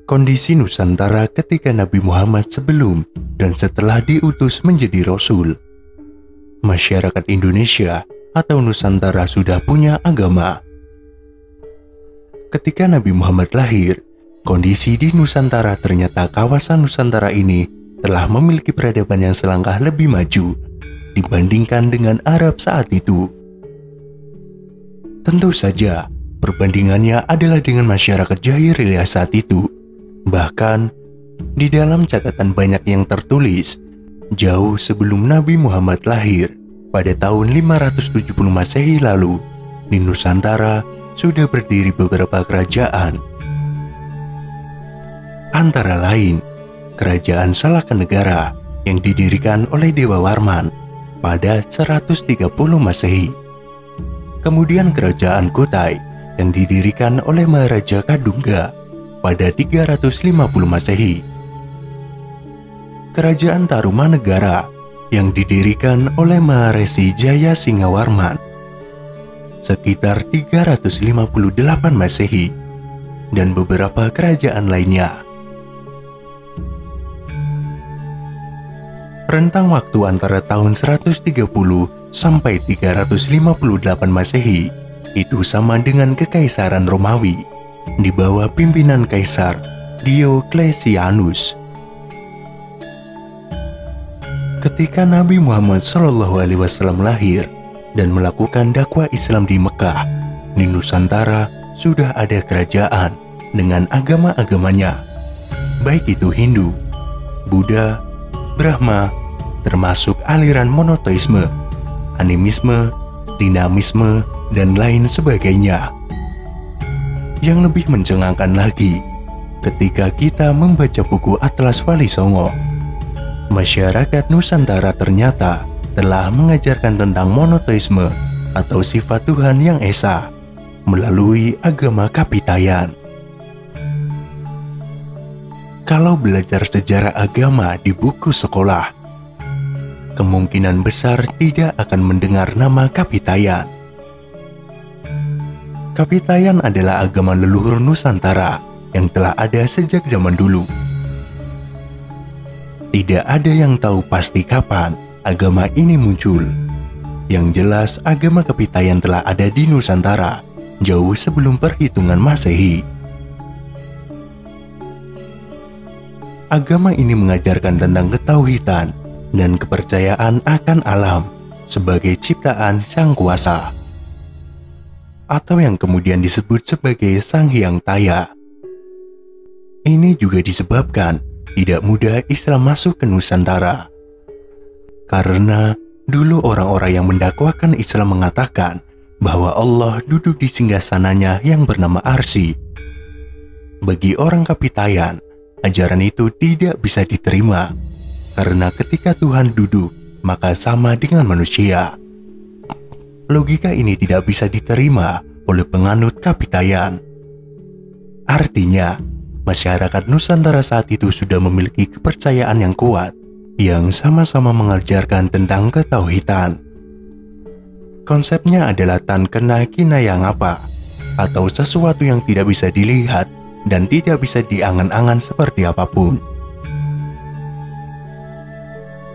Kondisi Nusantara ketika Nabi Muhammad sebelum dan setelah diutus menjadi Rasul. Masyarakat Indonesia atau Nusantara sudah punya agama. Ketika Nabi Muhammad lahir, kondisi di Nusantara ternyata kawasan Nusantara ini telah memiliki peradaban yang selangkah lebih maju dibandingkan dengan Arab saat itu. Tentu saja, perbandingannya adalah dengan masyarakat jahiliyah saat itu. Bahkan, di dalam catatan banyak yang tertulis, jauh sebelum Nabi Muhammad lahir, pada tahun 570 Masehi lalu, di Nusantara sudah berdiri beberapa kerajaan. Antara lain, Kerajaan Salakanegara yang didirikan oleh Dewa Warman pada 130 Masehi. Kemudian Kerajaan Kutai yang didirikan oleh Maharaja Kadungga pada 350 Masehi. Kerajaan Tarumanegara yang didirikan oleh Maharesi Jaya Singawarman sekitar 358 Masehi, dan beberapa kerajaan lainnya. Rentang waktu antara tahun 130 sampai 358 Masehi itu sama dengan Kekaisaran Romawi di bawah pimpinan Kaisar Diocletianus. Ketika Nabi Muhammad SAW lahir dan melakukan dakwah Islam di Mekah, di Nusantara sudah ada kerajaan dengan agama-agamanya, baik itu Hindu, Buddha, Brahma, termasuk aliran monoteisme, animisme, dinamisme, dan lain sebagainya. Yang lebih mencengangkan lagi, ketika kita membaca buku Atlas Wali Songo, masyarakat Nusantara ternyata telah mengajarkan tentang monoteisme atau sifat Tuhan yang esa melalui agama Kapitayan. Kalau belajar sejarah agama di buku sekolah, kemungkinan besar tidak akan mendengar nama Kapitayan. Kapitayan adalah agama leluhur Nusantara yang telah ada sejak zaman dulu. Tidak ada yang tahu pasti kapan agama ini muncul. Yang jelas agama Kapitayan telah ada di Nusantara jauh sebelum perhitungan Masehi. Agama ini mengajarkan tentang ketauhidan dan kepercayaan akan alam sebagai ciptaan Sang Kuasa, atau yang kemudian disebut sebagai Sang Hyang Taya. Ini juga disebabkan tidak mudah Islam masuk ke Nusantara, karena dulu orang-orang yang mendakwakan Islam mengatakan bahwa Allah duduk di singgasananya yang bernama Arsy. Bagi orang Kapitayan, ajaran itu tidak bisa diterima, karena ketika Tuhan duduk, maka sama dengan manusia. Logika ini tidak bisa diterima oleh penganut Kapitayan. Artinya, masyarakat Nusantara saat itu sudah memiliki kepercayaan yang kuat, yang sama-sama mengajarkan tentang ketauhidan. Konsepnya adalah tan kena kinayang apa, atau sesuatu yang tidak bisa dilihat dan tidak bisa diangan-angan seperti apapun.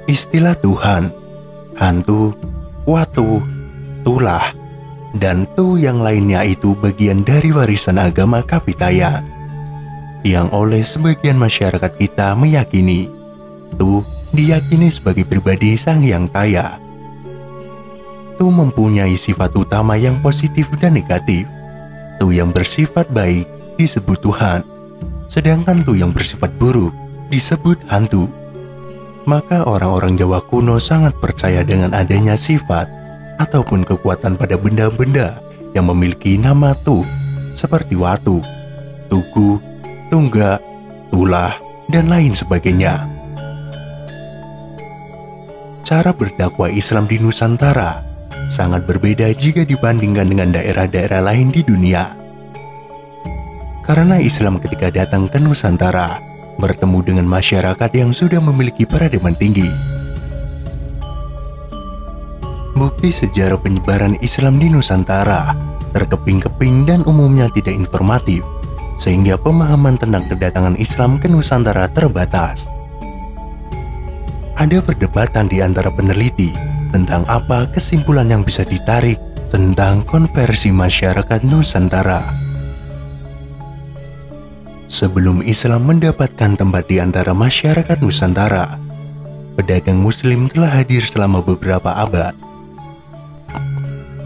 Istilah Tuhan, hantu, watu, tulah, dan tu yang lainnya itu bagian dari warisan agama Kapitayan, yang oleh sebagian masyarakat kita meyakini tu diyakini sebagai pribadi Sang Hyang Taya. Tu mempunyai sifat utama yang positif dan negatif. Tu yang bersifat baik disebut Tuhan, sedangkan tu yang bersifat buruk disebut hantu. Maka orang-orang Jawa kuno sangat percaya dengan adanya sifat ataupun kekuatan pada benda-benda yang memiliki nama tu, seperti watu, tugu, tunggak, tulah, dan lain sebagainya. Cara berdakwah Islam di Nusantara sangat berbeda jika dibandingkan dengan daerah-daerah lain di dunia. Karena Islam ketika datang ke Nusantara bertemu dengan masyarakat yang sudah memiliki peradaban tinggi. Bukti sejarah penyebaran Islam di Nusantara terkeping-keping dan umumnya tidak informatif sehingga pemahaman tentang kedatangan Islam ke Nusantara terbatas. Ada perdebatan di antara peneliti tentang apa kesimpulan yang bisa ditarik tentang konversi masyarakat Nusantara. Sebelum Islam mendapatkan tempat di antara masyarakat Nusantara, pedagang Muslim telah hadir selama beberapa abad.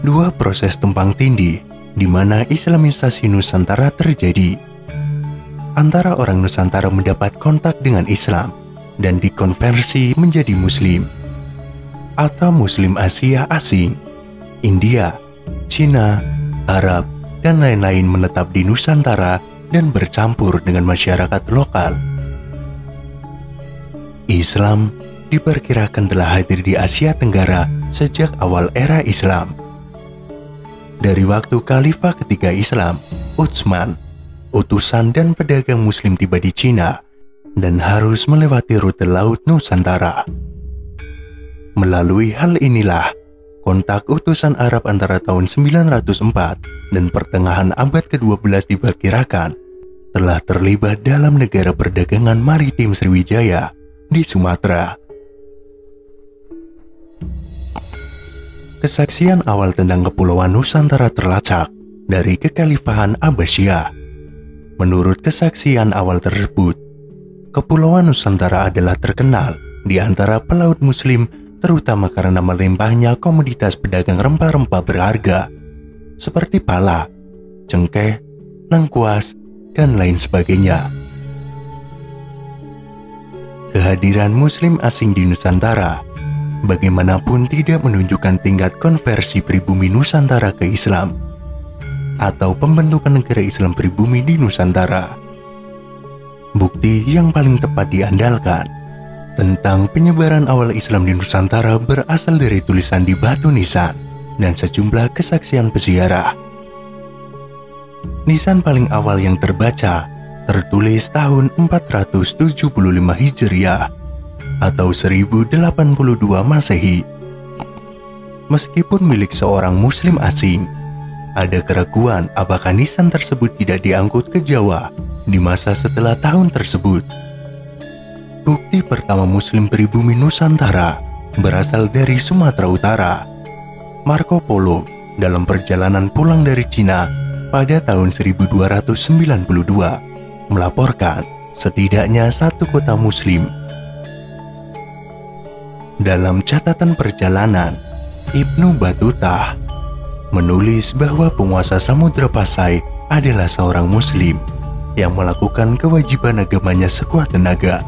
Dua proses tumpang tindih di mana Islamisasi Nusantara terjadi. Antara orang Nusantara mendapat kontak dengan Islam dan dikonversi menjadi Muslim, atau Muslim Asia asing, India, Cina, Arab, dan lain-lain menetap di Nusantara dan bercampur dengan masyarakat lokal. Islam diperkirakan telah hadir di Asia Tenggara sejak awal era Islam. Dari waktu Khalifah ketiga Islam, Utsman, utusan dan pedagang Muslim tiba di Cina dan harus melewati rute laut Nusantara. Melalui hal inilah, kontak utusan Arab antara tahun 904 dan pertengahan abad ke-12 diperkirakan telah terlibat dalam negara perdagangan maritim Sriwijaya di Sumatera. Kesaksian awal tentang Kepulauan Nusantara terlacak dari Kekhalifahan Abbasiyah. Menurut kesaksian awal tersebut, Kepulauan Nusantara adalah terkenal di antara pelaut Muslim, terutama karena melimpahnya komoditas pedagang rempah-rempah berharga seperti pala, cengkeh, lengkuas, dan lain sebagainya. Kehadiran Muslim asing di Nusantara bagaimanapun tidak menunjukkan tingkat konversi pribumi Nusantara ke Islam atau pembentukan negara Islam pribumi di Nusantara. Bukti yang paling tepat diandalkan tentang penyebaran awal Islam di Nusantara berasal dari tulisan di batu nisan dan sejumlah kesaksian peziarah. Nisan paling awal yang terbaca tertulis tahun 475 Hijriah atau 1082 Masehi. Meskipun milik seorang Muslim asing, ada keraguan apakah nisan tersebut tidak diangkut ke Jawa di masa setelah tahun tersebut. Bukti pertama Muslim pribumi Nusantara berasal dari Sumatera Utara. Marco Polo dalam perjalanan pulang dari Cina pada tahun 1292 melaporkan setidaknya satu kota Muslim. Dalam catatan perjalanan, Ibnu Battuta menulis bahwa penguasa Samudra Pasai adalah seorang Muslim yang melakukan kewajiban agamanya sekuat tenaga.